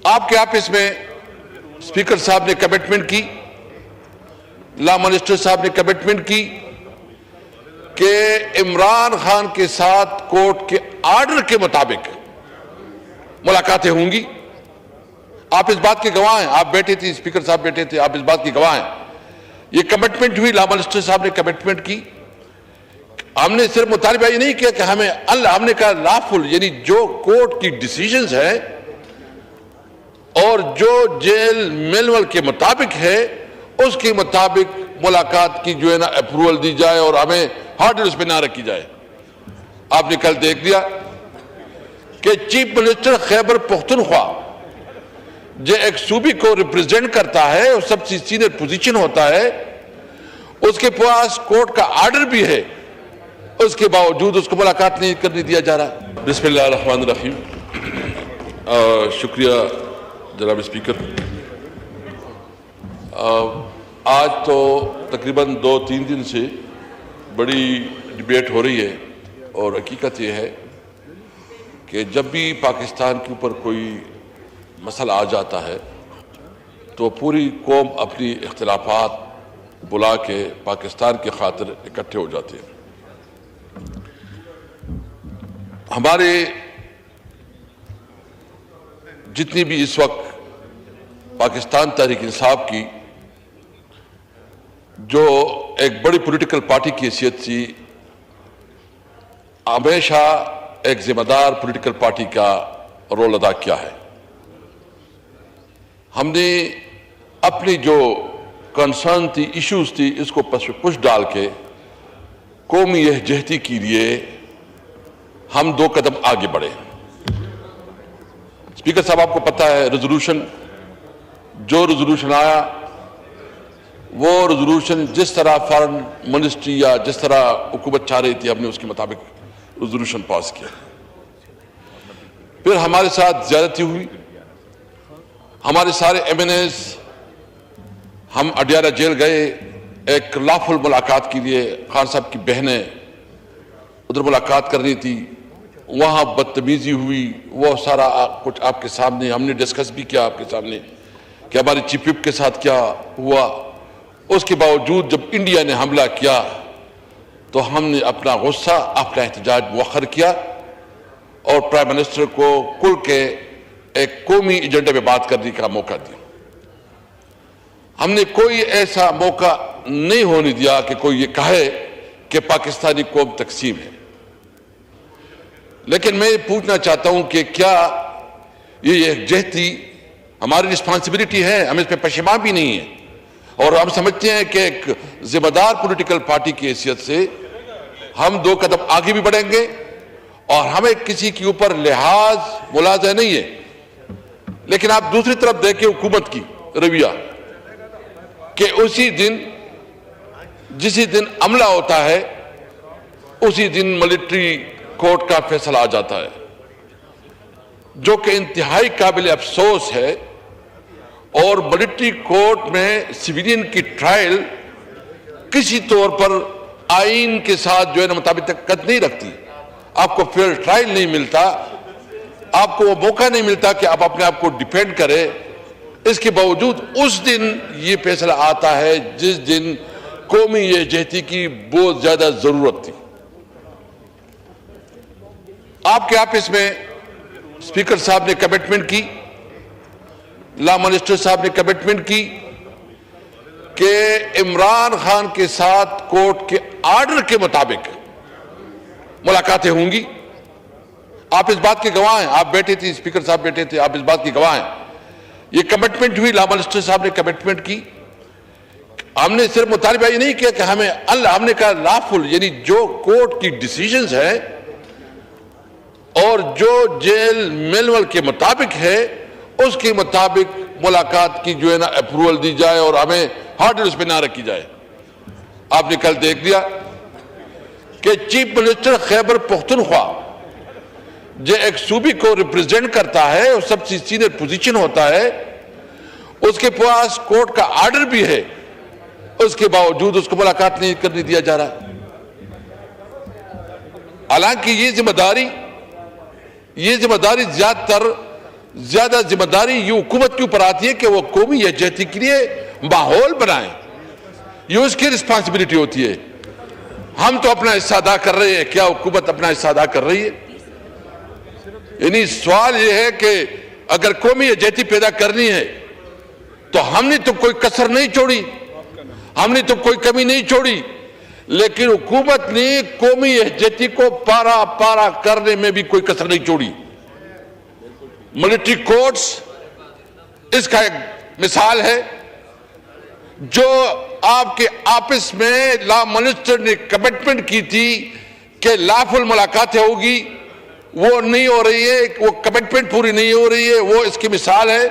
آپ کے آفس میں اسپیکر صاحب نے کمٹمنٹ کی، لا منسٹر صاحب نے کمٹمنٹ کی کہ عمران خان کے ساتھ کورٹ کے آرڈر کے مطابق ملاقاتیں ہوں گی۔ آپ اس بات کے گواہ ہیں، آپ بیٹھے تھے، اسپیکر صاحب بیٹھے تھے، آپ اس بات کے گواہ ہیں۔ یہ کمٹمنٹ ہوئی، لا منسٹر صاحب نے کمٹمنٹ کی۔ ہم نے صرف مطالبہ یہ نہیں کیا کہ ہم نے کہا لافل، یعنی جو کورٹ کی ڈیسیژنز ہیں اور جو جیل مینول کے مطابق ہے اس کے مطابق ملاقات کی جو ہے نا اپروول دی جائے اور ہمیں ہارڈ اس پہ نہ رکھی جائے۔ آپ نے کل دیکھ لیا کہ چیف منسٹر خیبر پختونخوا جو ایک صوبے کو ریپرزینٹ کرتا ہے اور سب سے سینئر پوزیشن ہوتا ہے، اس کے پاس کورٹ کا آرڈر بھی ہے، اس کے باوجود اس کو ملاقات نہیں کرنے دیا جا رہا۔ بسم اللہ الرحمن الرحیم۔ شکریہ جناب اسپیکر۔ آج تو تقریباً 2-3 دن سے بڑی ڈیبیٹ ہو رہی ہے، اور حقیقت یہ ہے کہ جب بھی پاکستان کے اوپر کوئی مسئلہ آ جاتا ہے تو پوری قوم اپنی اختلافات بلا کے پاکستان کی خاطر اکٹھے ہو جاتے ہیں۔ ہمارے جتنی بھی اس وقت پاکستان تحریک انصاف کی جو ایک بڑی پولیٹیکل پارٹی کی حیثیت سے ہمیشہ ایک ذمہ دار پولیٹیکل پارٹی کا رول ادا کیا ہے، ہم نے اپنی جو کنسرن تھی، ایشوز تھی، اس کو پش ڈال کے قومی یکجہتی کے لیے ہم 2 قدم آگے بڑھے۔ اسپیکر صاحب، آپ کو پتہ ہے جو ریزولوشن آیا، وہ ریزولوشن جس طرح فارن منسٹری یا جس طرح حکومت چاہ رہی تھی، ہم نے اس کے مطابق ریزولوشن پاس کیا۔ پھر ہمارے ساتھ زیادتی ہوئی، ہمارے سارے ایم این ایز، ہم اڈیالہ جیل گئے ایک لافل ملاقات کے لیے، خان صاحب کی بہنیں ادھر ملاقات کرنی تھی، وہاں بدتمیزی ہوئی، وہ سارا کچھ آپ کے سامنے ہم نے ڈسکس بھی کیا آپ کے سامنے کہ ہماری چیف وپ کے ساتھ کیا ہوا۔ اس کے باوجود جب انڈیا نے حملہ کیا تو ہم نے اپنا غصہ، اپنا احتجاج مؤخر کیا اور پرائم منسٹر کو کھل کے ایک قومی ایجنڈے پہ بات کرنے کا موقع دیا۔ ہم نے کوئی ایسا موقع نہیں ہونے دیا کہ کوئی یہ کہے کہ پاکستانی قوم تقسیم ہے۔ لیکن میں پوچھنا چاہتا ہوں کہ کیا یہ یکجہتی ہماری رسپانسبلٹی ہے؟ ہم اس پہ پشیمان بھی نہیں ہیں، اور ہم سمجھتے ہیں کہ ایک ذمہ دار پولیٹیکل پارٹی کی حیثیت سے ہم 2 قدم آگے بھی بڑھیں گے، اور ہمیں کسی کے اوپر لحاظ ملاحظہ نہیں ہے۔ لیکن آپ دوسری طرف دیکھیں حکومت کی رویہ کہ جسی دن حملہ ہوتا ہے اسی دن ملٹری کورٹ کا فیصلہ آ جاتا ہے، جو کہ انتہائی قابل افسوس ہے۔ اور ملٹری کورٹ میں سویلین کی ٹرائل کسی طور پر آئین کے ساتھ جو ہے نا مطابقت نہیں رکھتی، آپ کو فیئر ٹرائل نہیں ملتا، آپ کو وہ موقع نہیں ملتا کہ آپ اپنے آپ کو ڈیفینڈ کرے۔ اس کے باوجود اس دن یہ فیصلہ آتا ہے جس دن قومی یکجہتی کی بہت زیادہ ضرورت تھی۔ آپ کے آفس میں اسپیکر صاحب نے کمٹمنٹ کی، لا منسٹر صاحب نے کمٹمنٹ کی کہ عمران خان کے ساتھ کورٹ کے آرڈر کے مطابق ملاقاتیں ہوں گی۔ آپ اس بات کے گواہ ہیں، آپ بیٹھے تھے، اسپیکر صاحب بیٹھے تھے، آپ اس بات کے گواہ ہیں۔ یہ کمٹمنٹ ہوئی، لا منسٹر صاحب نے کمٹمنٹ کی۔ ہم نے صرف مطالبہ یہ نہیں کیا کہ ہم نے کہا لافل، یعنی جو کورٹ کی ڈیسیژنز ہیں اور جو جیل مینول کے مطابق ہے اس کے مطابق ملاقات کی جو ہے نا اپروول دی جائے اور ہمیں ہارڈ اس پہ نہ رکھی جائے۔ آپ نے کل دیکھ لیا کہ چیف منسٹر خیبر پختونخوا جو ایک صوبے کو ریپرزینٹ کرتا ہے اور سب سے سینئر پوزیشن ہوتا ہے، اس کے پاس کورٹ کا آرڈر بھی ہے، اس کے باوجود اس کو ملاقات نہیں کرنے دیا جا رہا۔ حالانکہ یہ ذمہ داری زیادہ تر زیادہ ذمہ داری یہ حکومت کے اوپر آتی ہے کہ وہ قومی یکجہتی کے لیے ماحول بنائیں. یہ اس کی رسپانسبلٹی ہوتی ہے. ہم تو اپنا حصہ ادا کر رہے ہیں, کیا حکومت اپنا حصہ ادا کر رہی ہے؟ یعنی سوال یہ ہے کہ اگر قومی یکجہتی پیدا کرنی ہے تو ہم نے تو کوئی کسر نہیں چھوڑی, ہم نے تو کوئی کمی نہیں چھوڑی, لیکن حکومت نے قومی یکجہتی کو پارا پارا کرنے میں بھی کوئی کسر نہیں چھوڑی. ملٹری کورٹس اس کا ایک مثال ہے. جو آپ کے آپس میں لا منسٹر نے کمٹمنٹ کی تھی کہ لافل ملاقاتیں ہوگی, وہ نہیں ہو رہی ہے, وہ کمٹمنٹ پوری نہیں ہو رہی ہے, وہ اس کی مثال ہے.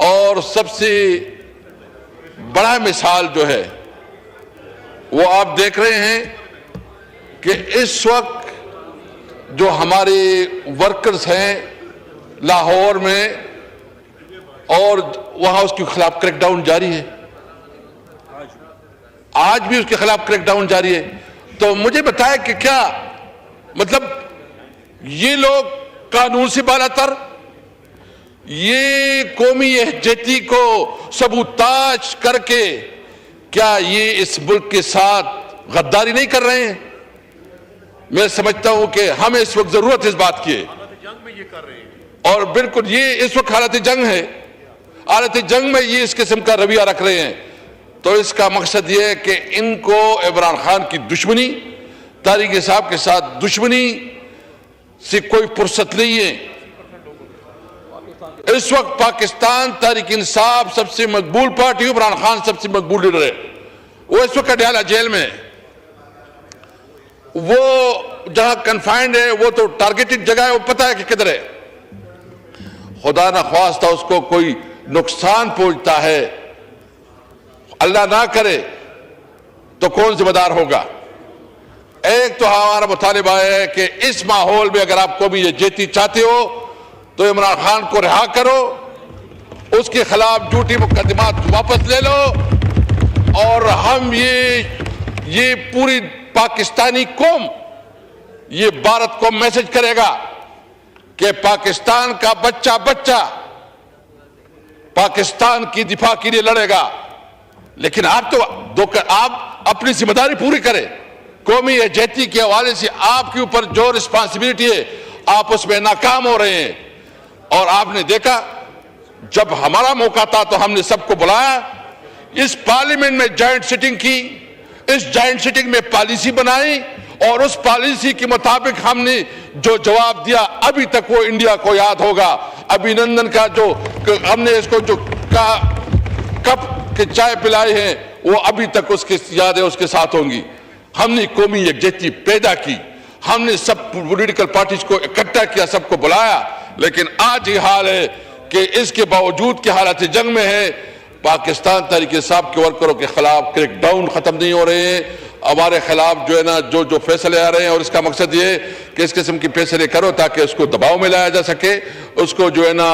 اور سب سے بڑا مثال جو ہے وہ آپ دیکھ رہے ہیں کہ اس وقت جو ہمارے ورکرز ہیں لاہور میں, اور وہاں اس کے خلاف کریک ڈاؤن جاری ہے, آج بھی اس کے خلاف کریک ڈاؤن جاری ہے. تو مجھے بتائے کہ کیا مطلب یہ لوگ قانون سے بالا تر, یہ قومی یکجہتی کو سبوتاژ کر کے کیا یہ اس ملک کے ساتھ غداری نہیں کر رہے ہیں؟ میں سمجھتا ہوں کہ ہمیں اس وقت ضرورت اس بات کی ہے, اور بالکل یہ اس وقت حالت جنگ ہے. حالت جنگ میں یہ اس قسم کا رویہ رکھ رہے ہیں. تو اس کا مقصد یہ ہے کہ ان کو عمران خان کی دشمنی, طارق صاحب کے ساتھ دشمنی سے کوئی فرصت نہیں ہے. اس وقت پاکستان تحریک انصاف سب سے مقبول پارٹی, عمران خان سب سے مقبول لیڈر ہے. وہ اس وقت اڈیالہ جیل میں ہے, وہ جہاں کنفائنڈ ہے وہ تو ٹارگیٹڈ جگہ ہے, وہ پتہ ہے کہ کدھر ہے. خدا نہ خواستہ اس کو کوئی نقصان پہنچتا ہے, اللہ نہ کرے, تو کون ذمہ دار ہوگا؟ ایک تو ہمارا مطالبہ ہے کہ اس ماحول میں اگر آپ قومی یکجہتی چاہتے ہو تو عمران خان کو رہا کرو, اس کے خلاف جھوٹی مقدمات واپس لے لو, اور ہم یہ پوری پاکستانی قوم یہ بھارت کو میسج کرے گا کہ پاکستان کا بچہ بچہ پاکستان کی دفاع کے لیے لڑے گا. لیکن آپ اپنی ذمہ داری پوری کریں. قومی یکجہتی کے حوالے سے آپ کے اوپر جو رسپانسبلٹی ہے آپ اس میں ناکام ہو رہے ہیں. اور آپ نے دیکھا جب ہمارا موقع تھا تو ہم نے سب کو بلایا, اس پارلیمنٹ میں جوائنٹ سیٹنگ کی, اس جوائنٹ سیٹنگ میں پالیسی بنائی, اور اس پالیسی کے مطابق ہم نے جو جواب دیا ابھی تک وہ انڈیا کو یاد ہوگا. ابھی نندن کا جو ہم نے اس کو جو کپ کے چائے پلائی ہیں وہ ابھی تک اس کی یادیں اس کے ساتھ ہوں گی. ہم نے قومی یکجہتی پیدا کی, ہم نے سب پولیٹیکل پارٹیز کو اکٹھا کیا, سب کو بلایا, لیکن آج یہ حال ہے کہ اس کے باوجود کہ حالت جنگ میں ہے, پاکستان تحریک انصاف کے ورکروں کے خلاف کریک ڈاؤن ختم نہیں ہو رہے ہیں. ہمارے خلاف جو ہے نا جو فیصلے آ رہے ہیں, اور اس کا مقصد یہ ہے کہ اس قسم کی فیصلے کرو تاکہ اس کو دباؤ میں لایا جا سکے, اس کو جو ہے نا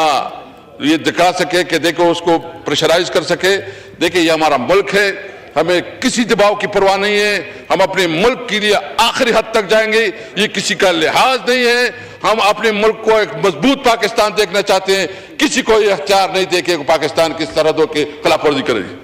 یہ دکھا سکے کہ دیکھو, اس کو پریشرائز کر سکے. دیکھیں یہ ہمارا ملک ہے, ہمیں کسی دباؤ کی پرواہ نہیں ہے, ہم اپنے ملک کے لیے آخری حد تک جائیں گے, یہ کسی کا لحاظ نہیں ہے. ہم اپنے ملک کو ایک مضبوط پاکستان دیکھنا چاہتے ہیں, کسی کو یہ اختیار نہیں دے کہ پاکستان کی سرحدوں کے خلاف ورزی کرے.